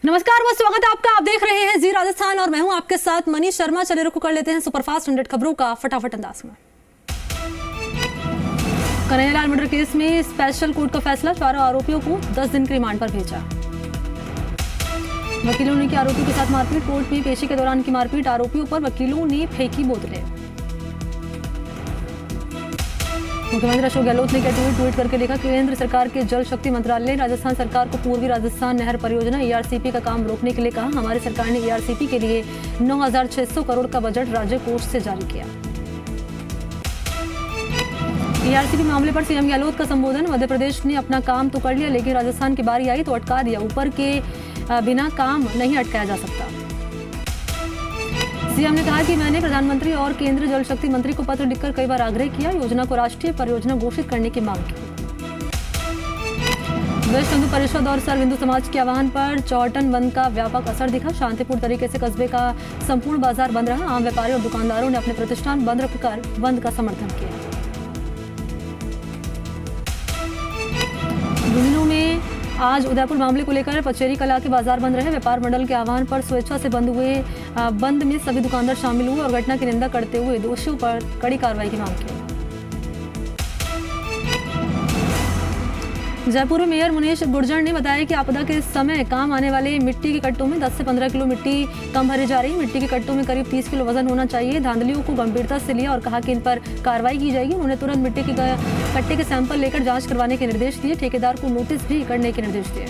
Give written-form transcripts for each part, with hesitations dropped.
नमस्कार, बहुत स्वागत है आपका। आप देख रहे हैं जी राजस्थान और मैं हूं आपके साथ मनीष शर्मा। चलिए रुक कर लेते हैं सुपरफास्ट 100 खबरों का फटाफट अंदाज में। कन्हैयालाल मर्डर केस में स्पेशल कोर्ट का फैसला, 4 आरोपियों को 10 दिन की रिमांड पर भेजा। वकीलों ने की आरोपियों के साथ मारपीट, कोर्ट में पेशी के दौरान की मारपीट, आरोपियों पर वकीलों ने फेंकी बोतलें। मुख्यमंत्री अशोक गहलोत ने क्या ट्वीट करके लिखा, केंद्र सरकार के जल शक्ति मंत्रालय ने राजस्थान सरकार को पूर्वी राजस्थान नहर परियोजना ERCP का काम रोकने के लिए कहा। हमारी सरकार ने ERCP के लिए 9,600 करोड़ का बजट राज्य कोष से जारी किया। ERCP मामले पर सीएम गहलोत का संबोधन, मध्य प्रदेश ने अपना काम तो कर लिया लेकिन राजस्थान की बारी आई तो अटका दिया, ऊपर के बिना काम नहीं अटकाया जा सकता। सीएम ने कहा कि मैंने प्रधानमंत्री और केंद्रीय जल शक्ति मंत्री को पत्र लिखकर कई बार आग्रह किया, योजना को राष्ट्रीय परियोजना घोषित करने की मांग की। विश्व हिंदू परिषद और सर्व हिंदू समाज के आह्वान पर चौहटन बंद का व्यापक असर दिखा। शांतिपूर्ण तरीके से कस्बे का संपूर्ण बाजार बंद रहा। आम व्यापारी और दुकानदारों ने अपने प्रतिष्ठान बंद रखकर बंद का समर्थन किया। झुंझुनू में आज उदयपुर मामले को लेकर पचेरी कला के बाजार बंद रहे। व्यापार मंडल के आह्वान पर स्वेच्छा से बंद में सभी दुकानदार शामिल हुए और घटना की निंदा करते हुए दोषियों पर कड़ी कार्रवाई की मांग की। जयपुर में मेयर मुनीश गुर्जर ने बताया कि आपदा के समय काम आने वाले मिट्टी के कट्टों में 10 से 15 किलो मिट्टी कम भरी जा रही है। मिट्टी के कट्टों में करीब 30 किलो वजन होना चाहिए। धांधलियों को गंभीरता से लिया और कहा कि इन पर कार्रवाई की जाएगी। उन्होंने तुरंत मिट्टी के कट्टे के सैंपल लेकर जांच करवाने के निर्देश दिए। ठेकेदार को नोटिस भी करने के निर्देश दिए।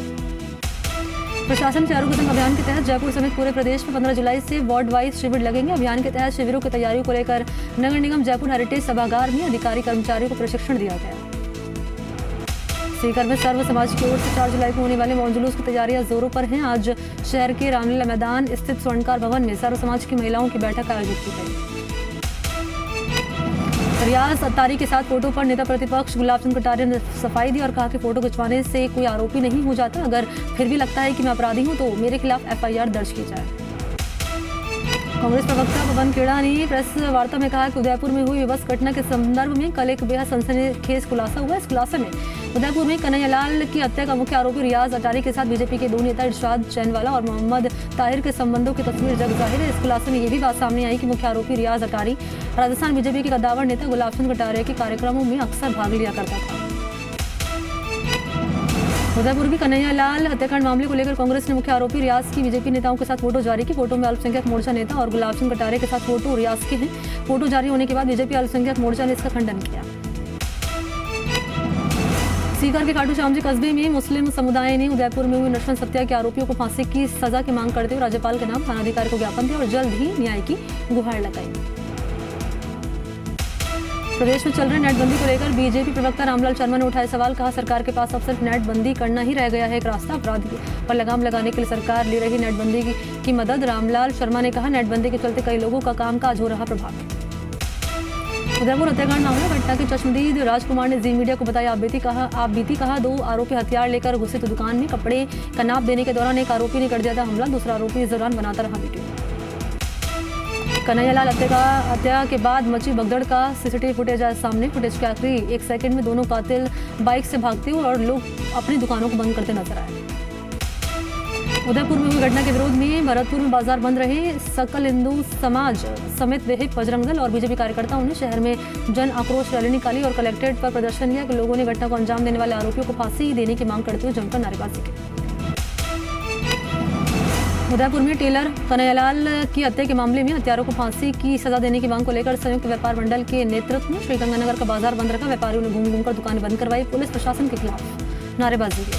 प्रशासन के आरोग्य संग अभियान के तहत जयपुर समेत पूरे प्रदेश में 15 जुलाई से वार्ड वाइज शिविर लगेंगे। अभियान के तहत शिविरों की तैयारियों को लेकर नगर निगम जयपुर हेरिटेज सभागार में अधिकारी कर्मचारियों को प्रशिक्षण दिया गया। सीकर में सर्व समाज की ओर से 4 जुलाई को होने वाले मौन जुलूस की तैयारियां जोरों पर हैं। आज शहर के रामलीला मैदान स्थित स्वर्णकार भवन में सर्व समाज की महिलाओं की बैठक आयोजित की गई। रियाज अत्तारी के साथ फोटो पर नेता प्रतिपक्ष गुलाब चंद कटारिया ने सफाई दी और कहा कि फोटो खिंचवाने से कोई आरोपी नहीं हो जाता। अगर फिर भी लगता है कि मैं अपराधी हूं तो मेरे खिलाफ FIR दर्ज की जाए। कांग्रेस प्रवक्ता पवन खेड़ा ने प्रेस वार्ता में कहा कि उदयपुर में हुई विवश घटना के संदर्भ में कल एक बेहद सनसनीखेज खुलासा हुआ। इस खुलासे में उदयपुर में कन्हैयालाल की हत्या का मुख्य आरोपी रियाज अटारी के साथ बीजेपी के 2 नेता इरशाद चैनवाला और मोहम्मद ताहिर के संबंधों की तस्वीर जग जाहिर है। इस खुलासे में यह भी बात सामने आई कि मुख्य आरोपी रियाज अटारी राजस्थान बीजेपी के कद्दावर नेता गुलाब चंद कटारिया के कार्यक्रमों में अक्सर भाग लिया करता था। उदयपुर की कन्हैयालाल हत्याकांड मामले को लेकर कांग्रेस ने मुख्य आरोपी रियाज की बीजेपी नेताओं के साथ फोटो जारी की। फोटो में अल्पसंख्यक मोर्चा नेता और गुलाब चंद कटारिया के साथ फोटो रियाज के हैं। फोटो जारी होने के बाद बीजेपी अल्पसंख्यक मोर्चा ने इसका खंडन किया। सीकर के खाटू श्याम जी कस्बे में मुस्लिम समुदाय ने उदयपुर में हुई नशवंत हत्या के आरोपियों को फांसी की सजा की मांग करते हुए राज्यपाल के नाम थानाधिकारी को ज्ञापन दिया और जल्द ही न्याय की गुहार लगाई। प्रदेश में चल रहे नेटबंदी को लेकर बीजेपी प्रवक्ता रामलाल शर्मा ने उठाए सवाल, कहा सरकार के पास अब सिर्फ नेटबंदी करना ही रह गया है एक रास्ता। अपराध पर लगाम लगाने के लिए सरकार ले रही नेटबंदी की मदद। रामलाल शर्मा ने कहा नेटबंदी के चलते कई लोगों का कामकाज हो रहा प्रभावित। उदयपुर हत्याकांड मामला घटना के चश्मदीद राजकुमार ने जी मीडिया को बताया, आप बीती कहा 2 आरोपी हथियार लेकर घुसे तो दुकान में कपड़े का नाप देने के दौरान एक आरोपी ने कर दिया था हमला। दूसरा आरोपी इस दौरान बनाता रहा वीडियो। कन्हैयालाल हत्या के बाद मची भगदड़ का CCTV फुटेज आया सामने। फुटेज के आखिरी 1 सेकंड में दोनों कातिल बाइक से भागते हुए और लोग अपनी दुकानों को बंद करते नजर आए। उदयपुर में हुई घटना के विरोध में भरतपुर में बाजार बंद रहे। सकल हिंदू समाज समेत विहिप बजरंग दल और बीजेपी कार्यकर्ताओं ने शहर में जन आक्रोश रैली निकाली और कलेक्ट्रेट पर प्रदर्शन किया कि लोगों ने घटना को अंजाम देने वाले आरोपियों को फांसी देने की मांग करते हुए जमकर नारेबाजी की। उदयपुर में टेलर कन्हैयालाल की हत्या के मामले में हत्यारों को फांसी की सजा देने की मांग को लेकर संयुक्त व्यापार मंडल के नेतृत्व में श्रीगंगानगर का बाजार बंद रखा। व्यापारियों ने घूम घूमकर दुकानें बंद करवाई। पुलिस प्रशासन के खिलाफ नारेबाजी की।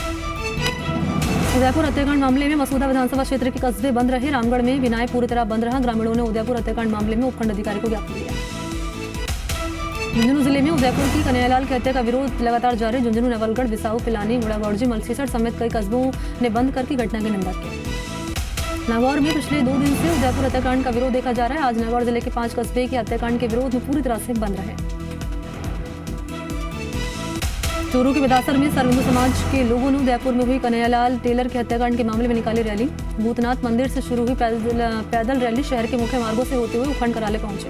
उदयपुर हत्याकांड मामले में मसूदा विधानसभा क्षेत्र के कस्बे बंद रहे। रामगढ़ में विनाय पूरी तरह बंद रहा। ग्रामीणों ने उदयपुर हत्याकांड मामले में उपखंड अधिकारी को ज्ञापन दिया। झुंझुनू जिले में उदयपुर की कन्हैयालाल की हत्या का विरोध लगातार जारी। झुंझुनू, नवलगढ़, बिसाऊ, पिलानी, गुड़ागौड़जी, मलसीसर समेत कई कस्बों ने बंद करके घटना की निंदा की। नागौर में पिछले 2 दिन से उदयपुर हत्याकांड का विरोध देखा जा रहा है। आज नागौर जिले के 5 कस्बे के हत्याकांड के विरोध में पूरी तरह से बंद रहे। चूरू के बिदासर में सर्व हिंदू समाज के लोगों ने उदयपुर में हुई कन्हैयालाल टेलर के हत्याकांड के मामले में निकाली रैली। भूतनाथ मंदिर से शुरू हुई पैदल रैली शहर के मुख्य मार्गों से होते हुए उखंड कराले पहुंचे।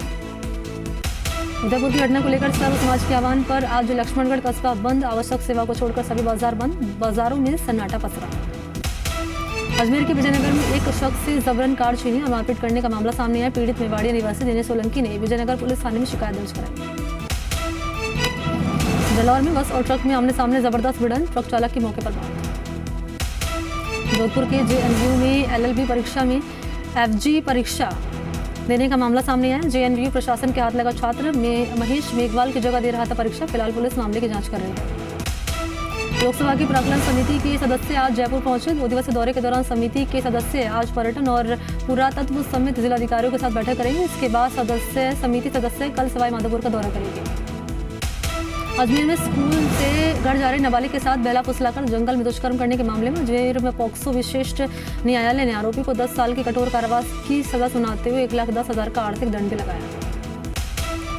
उदयपुर की घटना को लेकर सर्व समाज के आह्वान पर आज लक्ष्मणगढ़ कस्बा बंद। आवश्यक सेवा को छोड़कर सभी बाजार बंद। बाजारों में सन्नाटा पसरा। अजमेर के विजयनगर में एक शख्स से जबरन कार छीनी और मारपीट करने का मामला सामने आया। पीड़ित मेवाड़िया निवासी दिनेश सोलंकी ने विजयनगर पुलिस थाने में शिकायत दर्ज कराई। जालौर में बस और ट्रक में आमने सामने जबरदस्त भिड़ंत, ट्रक चालक की मौके पर मौत। जोधपुर के जेएनयू में एलएलबी परीक्षा में एफजी परीक्षा देने का मामला सामने आया। जेएनयू प्रशासन के हाथ लगा छात्र महेश मेघवाल की जगह दे रहा था परीक्षा। फिलहाल पुलिस मामले की जांच कर रही है। लोकसभा की प्राक्कलन समिति के सदस्य आज जयपुर पहुंचे। 2 दिवसीय दौरे के दौरान समिति के सदस्य आज पर्यटन और पुरातत्व समेत जिलाधिकारियों के साथ बैठक करेंगे। इसके बाद समिति सदस्य कल सवाई माधोपुर का दौरा करेंगे। अजमेर में स्कूल से घर जा रहे नाबालिग के साथ बेला फुसलाकर जंगल में दुष्कर्म करने के मामले में अजमेर में पॉक्सो विशिष्ट न्यायालय ने आरोपी को 10 साल की कठोर कारावास की सजा सुनाते हुए 1,10,000 का आर्थिक दंड भी लगाया।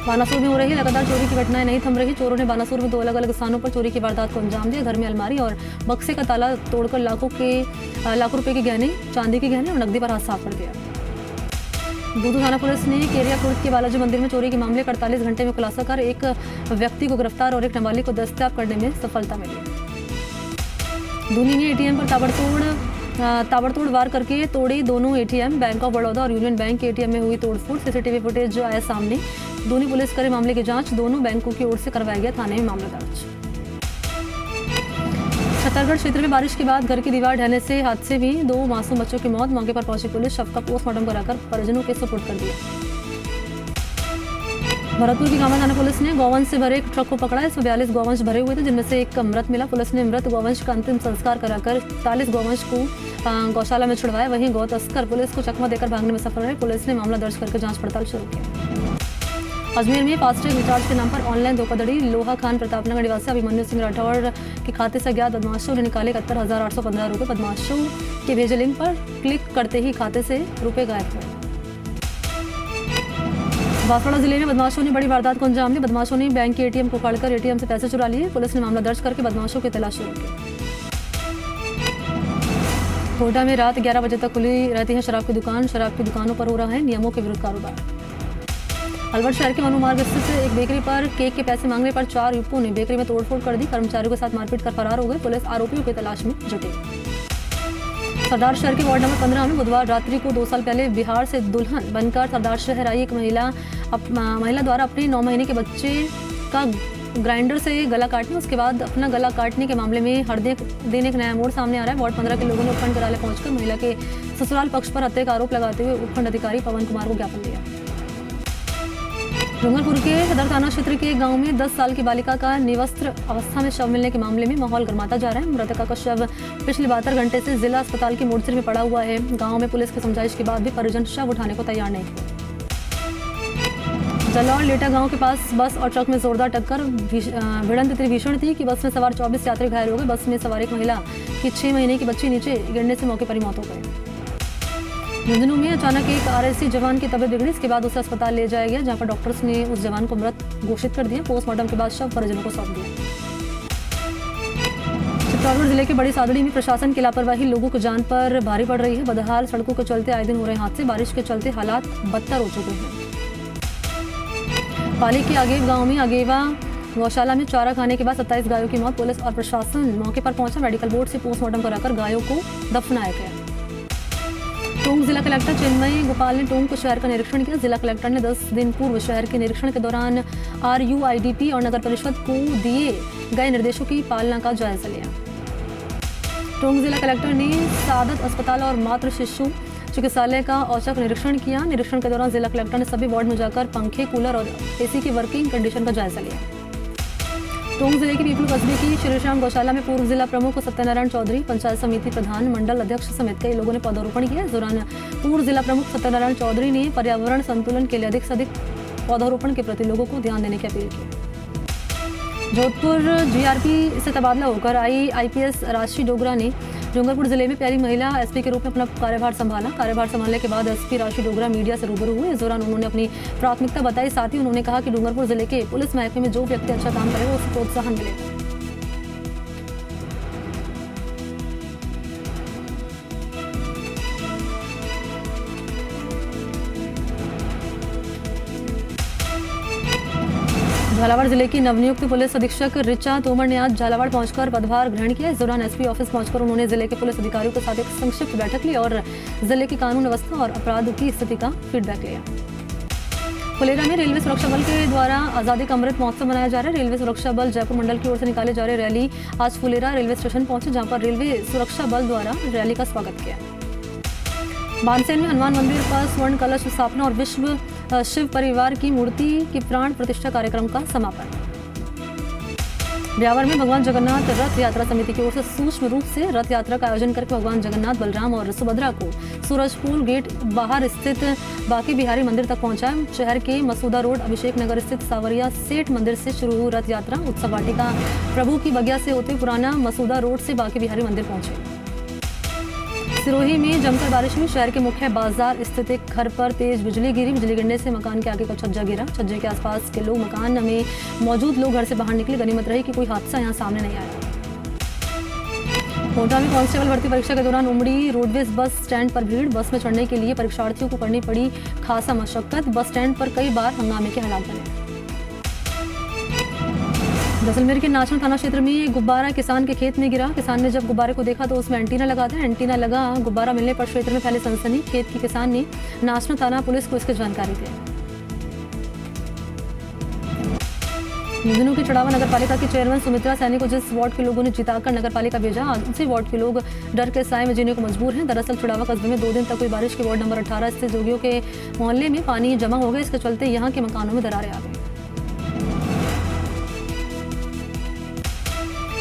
बानासुर में हो रही लगातार चोरी की घटनाएं नहीं थम रही। चोरों ने बानासुर में 2 अलग-अलग स्थानों पर चोरी की वारदात को अंजाम दिया। घर में अलमारी और बक्से का ताला तोड़कर लाखों रुपए के गहने, चांदी के गहने और नकदी पर हाथ साफ कर दिया। दूदू थाना पुलिस ने केरिया कुर्द के बालाजी मंदिर में चोरी के मामले 48 घंटे में खुलासा कर एक व्यक्ति को गिरफ्तार और एक नाबालिग को दस्तयाब करने में सफलता मिली। दूनी में एटीएम पर ताबड़तोड़ वार करके तोड़ी दोनों एटीएम। बैंक ऑफ बड़ौदा और यूनियन बैंक के एटीएम में हुई तोड़फोड़। सीसीटीवी फुटेज जो आया सामने। दूनी पुलिस करे मामले की जांच। दोनों बैंकों की ओर से करवाया गया थाने में मामला दर्ज। छत्तीसगढ़ क्षेत्र में बारिश के बाद घर की दीवार ढहने से हादसे में 2 मासूम बच्चों की मौत। मौके पर पहुंची पुलिस शव का पोस्टमार्टम कराकर परिजनों के सुपुर्द कर दिया। भरतपुर की कामा थाना पुलिस ने गौवंश से भरे एक ट्रक को पकड़ा। इसमें 42 गौवंश भरे हुए थे, जिनमें से एक मृत मिला। पुलिस ने मृत गौवंश का अंतिम संस्कार कराकर 41 गौवंश को गौशाला में छुड़वाया। वहीं गौ तस्कर पुलिस को चकमा देकर भागने में सफल रहे। पुलिस ने मामला दर्ज करके जांच पड़ताल शुरू की। अजमेर में फास्टैग रिचार्ज के नाम पर ऑनलाइन धोखाधड़ी। लोहा खान प्रतापनगर निवासी अभिमन्यु सिंह राठौर के खाते से अज्ञात बदमाशों ने निकाले 71,815 रुपये। बदमाशों के भेजे लिंक पर क्लिक करते ही खाते से रुपये गायब हुए। बांसवाड़ा जिले में बदमाशों ने बड़ी वारदात को अंजाम दिया। बदमाशों ने बैंक के एटीएम को फाड़कर एटीएम से पैसे चुरा लिए। पुलिस ने मामला दर्ज करके बदमाशों की तलाश शुरू की। कोटा में रात 11 बजे तक खुली रहती है शराब की दुकान। शराब की दुकानों पर हो रहा है नियमों के विरुद्ध कारोबार। अलवर शहर के मनुमार्ग स्थित एक बेकरी पर केक के पैसे मांगने पर 4 युवकों ने बेकरी में तोड़फोड़ कर दी। कर्मचारियों के साथ मारपीट कर फरार हो गए। पुलिस आरोपियों की तलाश में जुटी। सरदार शहर के वार्ड नंबर 15 में बुधवार रात्रि को 2 साल पहले बिहार से दुल्हन बनकर सरदार शहर आई एक महिला द्वारा अपने 9 महीने के बच्चे का ग्राइंडर से गला काटने, उसके बाद अपना गला काटने के मामले में हर दिन एक नया मोड़ सामने आ रहा है। वार्ड 15 के लोगों ने उपखंड कार्यालय पहुंचकर महिला के ससुराल पक्ष पर हत्या का आरोप लगाते हुए उपखंड अधिकारी पवन कुमार को ज्ञापन दिया। डूंगरपुर के सदर थाना क्षेत्र के एक गांव में 10 साल की बालिका का निवस्त्र अवस्था में शव मिलने के मामले में माहौल गर्माता जा रहा है। मृतका का शव पिछले 72 घंटे से जिला अस्पताल की मोर्चरी में पड़ा हुआ है। गांव में पुलिस की समझाइश के बाद भी परिजन शव उठाने को तैयार नहीं थे। जालौर लेटा गांव के पास बस और ट्रक में जोरदार टक्कर। भिड़ंत इतनी भीषण थी कि बस में सवार 24 यात्री घायल हो गए। बस में सवार एक महिला की 6 महीने की बच्ची नीचे गिरने से मौके पर ही मौत हो गई। झुंझुनू में अचानक एक आरएससी जवान की तबीयत बिगड़ी। इसके बाद उसे अस्पताल ले जाया गया, जहां पर डॉक्टर्स ने उस जवान को मृत घोषित कर दिया। पोस्टमार्टम के बाद शव परिजनों को सौंप दिया। चित्तौड़गढ़ जिले के बड़ी सादड़ी में प्रशासन की लापरवाही लोगों को जान पर भारी पड़ रही है। बदहाल सड़कों के चलते आए दिन हो रहे हादसे। बारिश के चलते हालात बदतर हो चुके हैं। पाली के आगेव गाँव में आगेवा गौशाला में चारा खाने के बाद 27 गायों की मौत। पुलिस और प्रशासन मौके पर पहुंचा। मेडिकल बोर्ड से पोस्टमार्टम कराकर गायों को दफनाया गया। टोंक जिला कलेक्टर चिन्मय गोपाल ने टोंक शहर का निरीक्षण किया। जिला कलेक्टर ने 10 दिन पूर्व शहर के निरीक्षण के दौरान RUIDP और नगर परिषद को दिए गए निर्देशों की पालना का जायजा लिया। टोंक जिला कलेक्टर ने सादत अस्पताल और मातृ शिशु चिकित्सालय का औचक निरीक्षण किया। निरीक्षण के दौरान जिला कलेक्टर ने सभी वार्ड में जाकर पंखे, कूलर और AC की वर्किंग कंडीशन का जायजा लिया। टोंक जिले के पीपलू कस्बे की श्रीराम गौशाला में पूर्व जिला प्रमुख सत्यनारायण चौधरी, पंचायत समिति प्रधान, मंडल अध्यक्ष समेत कई लोगों ने पौधारोपण किया। इस दौरान पूर्व जिला प्रमुख सत्यनारायण चौधरी ने पर्यावरण संतुलन के लिए अधिक से अधिक पौधारोपण के प्रति लोगों को ध्यान देने की अपील की। जोधपुर GRP से तबादला होकर आई IPS राशि डोगरा ने डूंगरपुर जिले में पहली महिला SP के रूप में अपना कार्यभार संभाला। कार्यभार संभालने के बाद SP राशि डोगरा मीडिया से रूबरू हुए। इस दौरान उन्होंने अपनी प्राथमिकता बताई। साथ ही उन्होंने कहा कि डूंगरपुर जिले के पुलिस महकमे में जो व्यक्ति अच्छा काम करेगा उसे प्रोत्साहन मिलेगा। झालावाड़ जिले की नवनियुक्त पुलिस अधीक्षक ऋचा तोमर ने आज झालावाड़ पहुंचकर पदभार ग्रहण किया। इस दौरान एसपी ऑफिस पहुंचकर उन्होंने जिले के पुलिस अधिकारियों के साथ एक संक्षिप्त बैठक ली और जिले की कानून व्यवस्था और अपराध की स्थिति का फीडबैक लिया। फुलेरा में रेलवे सुरक्षा बल के द्वारा आजादी का अमृत महोत्सव मनाया जा रहा है। रेलवे सुरक्षा बल जयपुर मंडल की ओर से निकाले जा रहे रैली आज फुलेरा रेलवे स्टेशन पहुंचे, जहां पर रेलवे सुरक्षा बल द्वारा रैली का स्वागत किया। बानसेन में हनुमान मंदिर पर स्वर्ण कलश स्थापना और विश्व शिव परिवार की मूर्ति की प्राण प्रतिष्ठा कार्यक्रम का समापन। ब्यावर में भगवान जगन्नाथ रथ यात्रा समिति की ओर से सूक्ष्म रूप से रथ यात्रा का आयोजन करके भगवान जगन्नाथ, बलराम और सुभद्रा को सूरजपुर गेट बाहर स्थित बांके बिहारी मंदिर तक पहुंचाया। शहर के मसूदा रोड अभिषेक नगर स्थित सावरिया सेठ मंदिर से शुरू हुई रथ यात्रा उत्सव वाटिका प्रभु की बगिया से होते पुराना मसूदा रोड से बांके बिहारी मंदिर पहुंचे। सिरोही में जमकर बारिश हुई। शहर के मुख्य बाजार स्थित एक घर पर तेज बिजली गिरी। बिजली गिरने से मकान के आगे का छज्जा गिरा। छज्जे के आसपास के लोग, मकान में मौजूद लोग घर से बाहर निकले। गनीमत रही कि कोई हादसा यहां सामने नहीं आया। कोटा में कांस्टेबल भर्ती परीक्षा के दौरान उमड़ी रोडवेज बस स्टैंड पर भीड़। बस में चढ़ने के लिए परीक्षार्थियों को करनी पड़ी खासा मशक्कत। बस स्टैंड पर कई बार हंगामे के हालात बने। जैसलमेर के नाचना थाना क्षेत्र में एक गुब्बारा किसान के खेत में गिरा। किसान ने जब गुब्बारे को देखा तो उसमें एंटीना लगा था। एंटीना लगा गुब्बारा मिलने पर क्षेत्र में फैले सनसनी। खेत की किसान ने नाचना थाना पुलिस को इसकी जानकारी दी। झुंझुनू की चढ़ावा नगर पालिका की चेयरमैन सुमित्रा सैनी को जिस वार्ड के लोगों ने जिताकर नगर पालिका भेजा, आज उसी वार्ड के लोग डर के साए में जीने को मजबूर हैं। दरअसल चढ़ावा कस्बे में 2 दिन तक हुई बारिश के वार्ड नंबर 18 स्थित जोगियों के मोहल्ले में पानी जमा हो गया। इसके चलते यहाँ के मकानों में दरारें आ गई।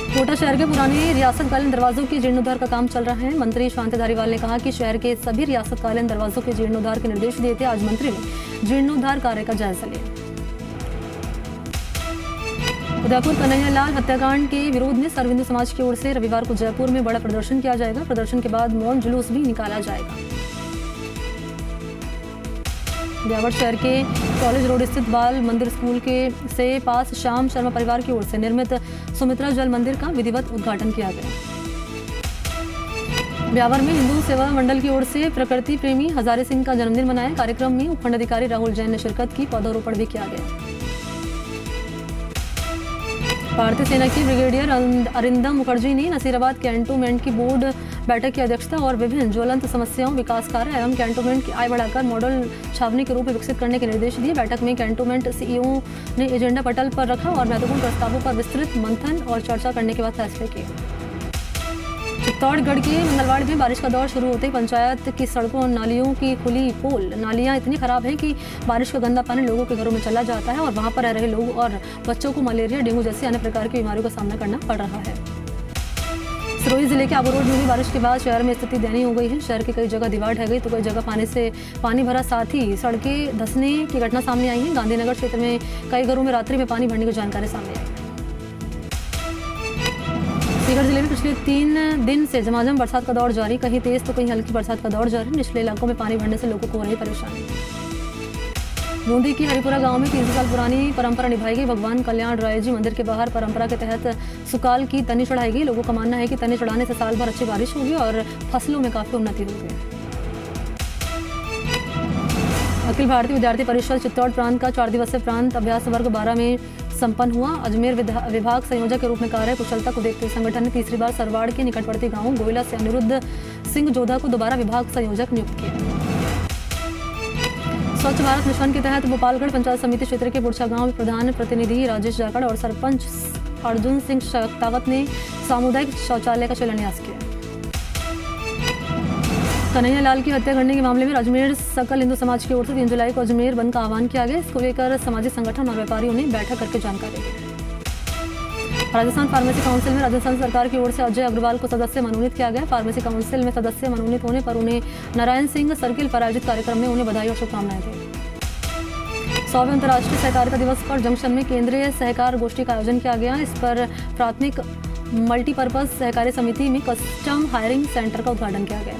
कोटा शहर के पुराने रियासतकालीन दरवाजों के जीर्णोद्धार का काम चल रहा है। मंत्री शांति धारीवाल ने कहा कि शहर के सभी रियासतकालीन दरवाजों के जीर्णोद्धार के निर्देश दिए थे। आज मंत्री ने जीर्णोद्धार कार्य का जायजा लिया। उदयपुर कन्हैयालाल हत्याकांड के विरोध में सर्व हिंदू समाज की ओर से रविवार को जयपुर में बड़ा प्रदर्शन किया जाएगा। प्रदर्शन के बाद मौन जुलूस भी निकाला जाएगा। ब्यावर शहर के कॉलेज रोड स्थित बाल मंदिर स्कूल के से पास श्याम शर्मा परिवार की ओर से निर्मित सुमित्रा जल मंदिर का विधिवत उद्घाटन किया गया। ब्यावर में हिंदू सेवा मंडल की ओर से प्रकृति प्रेमी हजारे सिंह का जन्मदिन मनाया। कार्यक्रम में उपखंड अधिकारी राहुल जैन ने शिरकत की। पौधारोपण भी किया गया। भारतीय सेना की ब्रिगेडियर अरिंदम मुखर्जी ने नसीराबाद कैंटोनमेंट की बोर्ड बैठक की अध्यक्षता और विभिन्न ज्वलंत समस्याओं, विकास कार्य एवं कैंटोनमेंट की आय बढ़ाकर मॉडल छावनी के रूप में विकसित करने के निर्देश दिए। बैठक में कैंटोनमेंट सीईओ ने एजेंडा पटल पर रखा और महत्वपूर्ण प्रस्तावों पर विस्तृत मंथन और चर्चा करने के बाद फैसले किए। चित्तौड़गढ़ के मंगलवाड़ में बारिश का दौर शुरू होते ही पंचायत की सड़कों और नालियों की खुली पोल। नालियां इतनी खराब हैं कि बारिश का गंदा पानी लोगों के घरों में चला जाता है और वहां पर रह रहे लोग और बच्चों को मलेरिया, डेंगू जैसी अन्य प्रकार की बीमारियों का सामना करना पड़ रहा है। सिरोही जिले के आबू रोड में हुई बारिश के बाद शहर में स्थिति दयनीय हो गई है। शहर की कई जगह दीवार ढह गई तो कई जगह पानी भरा, साथ ही सड़कें धंसने की घटना सामने आई है। गांधीनगर क्षेत्र में कई घरों में रात्रि में पानी भरने की जानकारी सामने आई। सीकर जिले में पिछले 3 दिन से झमाझम बरसात का दौर जारी। कहीं तेज तो कहीं हल्की बरसात का दौर जारी। निचले इलाकों में पानी भरने से लोगों को हो रही परेशानी। बूंदी की हरिपुरा गांव में 300 साल पुरानी परंपरा निभाई गई। भगवान कल्याण राय जी मंदिर के बाहर परंपरा के तहत सुकाल की तनी चढ़ाई गई। लोगों का मानना है कि तनी चढ़ाने से साल भर अच्छी बारिश होगी और फसलों में काफी उन्नति होगी। अखिल भारतीय विद्यार्थी परिषद चित्तौड़ प्रांत का 4 दिवसीय प्रांत अभ्यास वर्ग 12 में संपन्न हुआ। अजमेर विभाग संयोजक के रूप में कार्य कुशलता को देखते हुए संगठन ने तीसरी बार सरवाड़ के निकटवर्ती गांव गोयला से अनिरुद्ध सिंह जोधा को दोबारा विभाग संयोजक नियुक्त किया। स्वच्छ भारत मिशन के तहत गोपालगढ़ पंचायत समिति क्षेत्र के बुरछा गांव में प्रधान प्रतिनिधि राजेश जाखड़ और सरपंच अर्जुन सिंह शक्तावत ने सामुदायिक शौचालय का शिलान्यास किया। कन्हैयालाल की हत्या करने के मामले में अजमेर सकल हिंदू समाज की ओर से 3 जुलाई को अजमेर बंद का आह्वान किया गया। इसको लेकर सामाजिक संगठन और व्यापारियों ने बैठक करके जानकारी दी। राजस्थान फार्मेसी काउंसिल में राजस्थान सरकार की ओर से अजय अग्रवाल को सदस्य मनोनीत किया गया। फार्मेसी काउंसिल में सदस्य मनोनीत होने पर उन्हें नारायण सिंह सर्किल पर आयोजित कार्यक्रम में उन्हें बधाई और शुभकामनाएं दी। 100वें अंतर्राष्ट्रीय सहकारिता दिवस पर जंक्शन में केंद्रीय सहकार गोष्ठी का आयोजन किया गया। इस पर प्राथमिक मल्टीपर्पज सहकारी समिति में कस्टम हायरिंग सेंटर का उद्घाटन किया गया।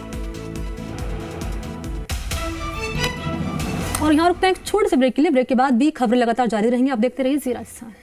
और यहाँ रुकते हैं एक छोटे से ब्रेक के लिए। ब्रेक के बाद भी खबरें लगातार जारी रहेंगी। आप देखते रहिए जी राजस्थान।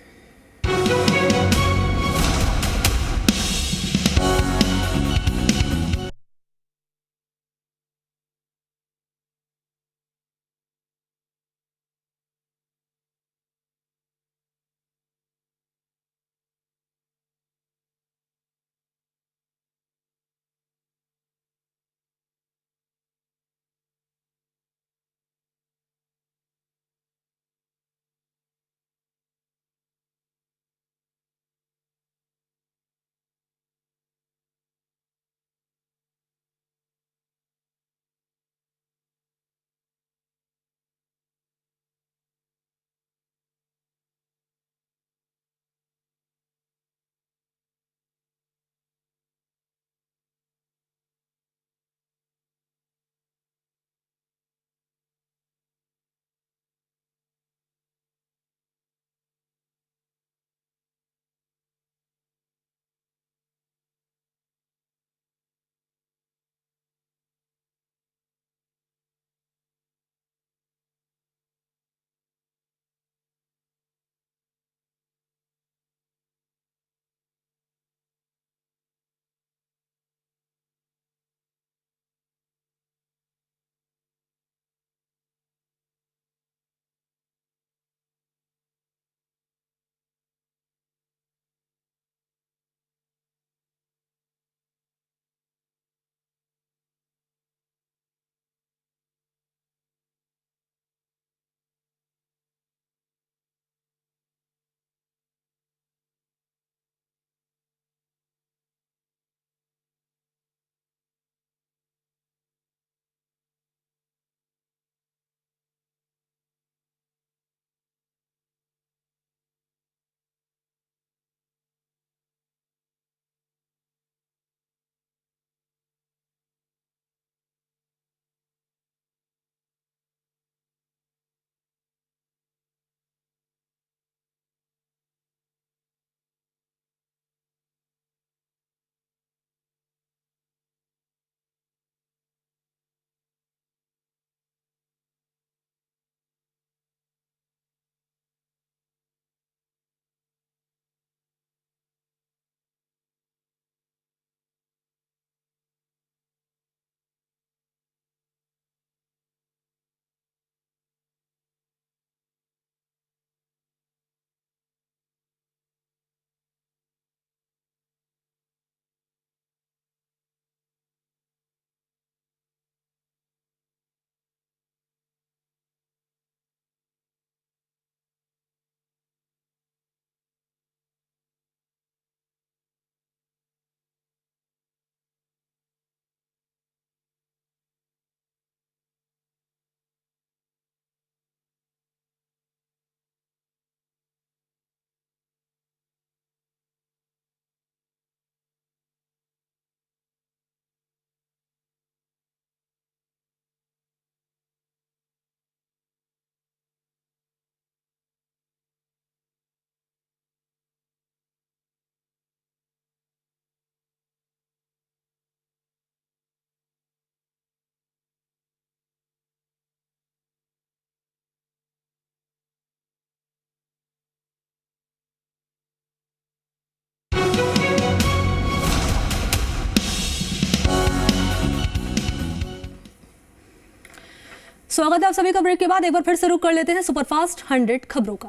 स्वागत है आप सभी का ब्रेक के बाद। एक बार फिर से रुक कर लेते हैं सुपरफास्ट 100 खबरों का।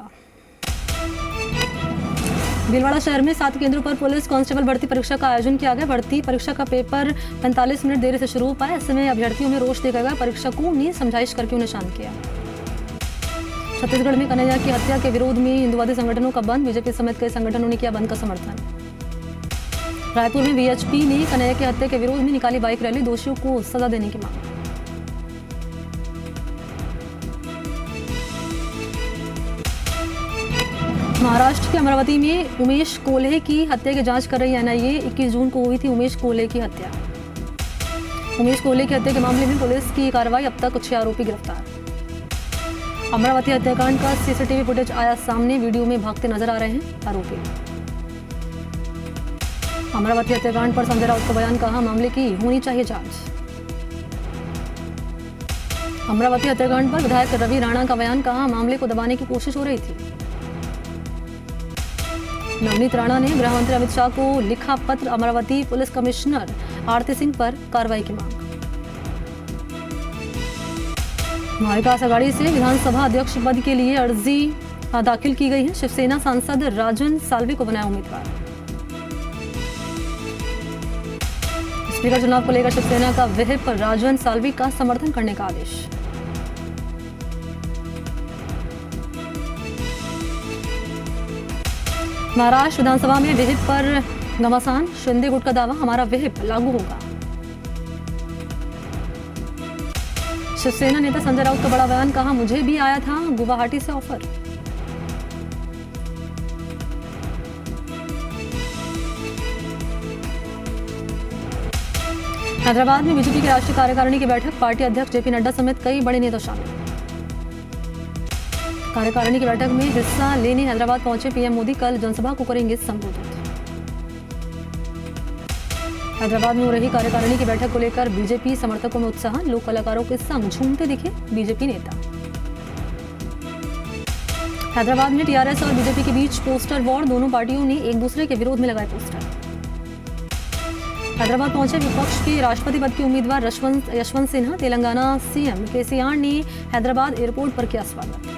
भीलवाड़ा शहर में 7 केंद्रों पर पुलिस कांस्टेबल भर्ती परीक्षा का आयोजन किया गया। भर्ती परीक्षा का पेपर 45 मिनट देरी से शुरू हो पाया। ऐसे में अभ्यर्थियों में रोष देखा गया। परीक्षकों ने समझाइश करके उन्हें शांत किया। छत्तीसगढ़ में कन्हैया की हत्या के विरोध में हिंदुवादी संगठनों का बंद। बीजेपी समेत कई संगठनों ने किया बंद का समर्थन। रायपुर में वीएचपी ने कन्हैया की हत्या के विरोध में निकाली बाइक रैली। दोषियों को सजा देने की मांग। महाराष्ट्र के अमरावती में उमेश कोल्हे की हत्या की जांच कर रही एनआईए। 21 जून को हुई थी उमेश कोल्हे की हत्या। उमेश कोल्हे की हत्या के मामले में पुलिस की कार्रवाई, अब तक 6 आरोपी गिरफ्तार। अमरावती हत्याकांड का सीसीटीवी फुटेज आया सामने। वीडियो में भागते नजर आ रहे हैं आरोपी। अमरावती हत्याकांड पर संजय राउत का बयान, कहा मामले की होनी चाहिए जांच। अमरावती हत्याकांड पर विधायक रवि राणा का बयान, कहा मामले को दबाने की कोशिश हो रही थी। नवनीत राणा ने गृह मंत्री अमित शाह को लिखा पत्र। अमरावती पुलिस कमिश्नर आरती सिंह पर कार्रवाई की मांग। महाविकास आघाड़ी से विधानसभा अध्यक्ष पद के लिए अर्जी दाखिल की गई है। शिवसेना सांसद राजन साल्वे को बनाया उम्मीदवार। स्पीकर चुनाव को लेकर शिवसेना का व्हिप, राजन साल्वे का समर्थन करने का आदेश। महाराष्ट्र विधानसभा में व्हिप पर घमासान। शिंदे गुट का दावा, हमारा व्हिप लागू होगा। शिवसेना नेता संजय राउत का बड़ा बयान, कहा मुझे भी आया था गुवाहाटी से ऑफर। हैदराबाद में बीजेपी की राष्ट्रीय कार्यकारिणी की बैठक। पार्टी अध्यक्ष जेपी नड्डा समेत कई बड़े नेता शामिल। कार्यकारिणी की बैठक में हिस्सा लेने हैदराबाद पहुंचे पीएम मोदी। कल जनसभा को करेंगे संबोधित। हैदराबाद में हो रही कार्यकारिणी की बैठक को लेकर बीजेपी समर्थकों में उत्साह। लोक कलाकारों के संग झूमते दिखे बीजेपी नेता। हैदराबाद में टीआरएस और बीजेपी के बीच पोस्टर वॉर। दोनों पार्टियों ने एक दूसरे के विरोध में लगाए पोस्टर। हैदराबाद पहुंचे विपक्ष के राष्ट्रपति पद के उम्मीदवार यशवंत सिन्हा। तेलंगाना सीएम केसीआर ने हैदराबाद एयरपोर्ट पर किया स्वागत।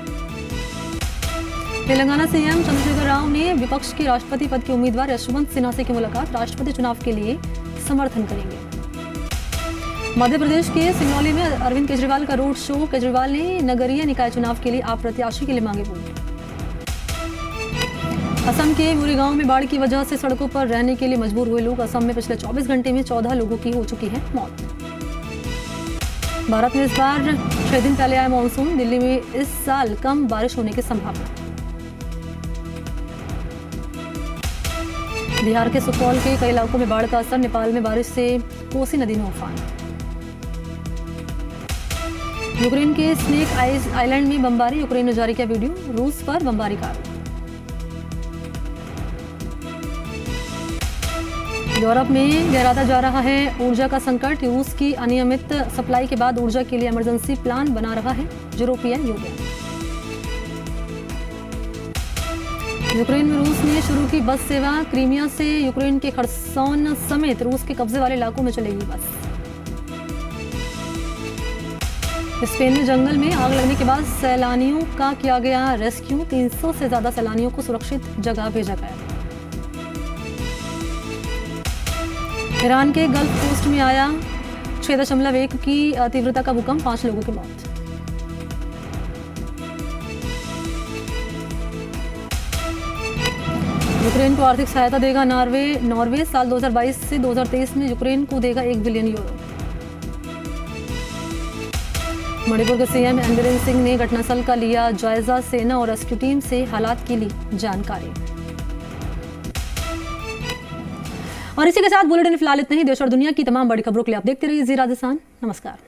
तेलंगाना सीएम चंद्रशेखर राव ने विपक्ष के राष्ट्रपति पद के उम्मीदवार यशवंत सिन्हा से की मुलाकात। राष्ट्रपति चुनाव के लिए समर्थन करेंगे। मध्य प्रदेश के सिंगरौली में अरविंद केजरीवाल का रोड शो। केजरीवाल ने नगरीय निकाय चुनाव के लिए आप प्रत्याशी के लिए मांगे वोट। असम के मुरीगांव में बाढ़ की वजह से सड़कों पर रहने के लिए मजबूर हुए लोग। असम में पिछले 24 घंटे में 14 लोगों की हो चुकी है मौत। भारत में इस बार 6 दिन पहले आया मानसून। दिल्ली में इस साल कम बारिश होने की संभावना। बिहार के सुपौल के कई इलाकों में बाढ़ का असर। नेपाल में बारिश से कोसी नदी में उफान। यूक्रेन के स्नेक आइलैंड में बमबारी। यूक्रेन ने जारी किया वीडियो। रूस पर बमबारी का आरोप। यूरोप में गहराता जा रहा है ऊर्जा का संकट। रूस की अनियमित सप्लाई के बाद ऊर्जा के लिए इमरजेंसी प्लान बना रहा है यूरोपियन यूनियन। यूक्रेन में रूस ने शुरू की बस सेवा। क्रीमिया से यूक्रेन के खरसोन समेत रूस के कब्जे वाले इलाकों में चलेगी बस। स्पेन में जंगल में आग लगने के बाद सैलानियों का किया गया रेस्क्यू। 300 से ज्यादा सैलानियों को सुरक्षित जगह भेजा गया। ईरान के गल्फ कोस्ट में आया 6.1 की तीव्रता का भूकंप। 5 लोगों की मौत। यूक्रेन को आर्थिक सहायता देगा नॉर्वे। साल 2022 से 2023 में यूक्रेन को देगा 1 बिलियन यूरो। मणिपुर के सीएम एन बीरेन सिंह ने घटनास्थल का लिया जायजा। सेना और रेस्क्यू टीम से हालात की ली जानकारी। और इसी के साथ बुलेटिन फिलहाल इतना ही। देश और दुनिया की तमाम बड़ी खबरों के लिए आप देखते रहिए जी राजस्थान। नमस्कार।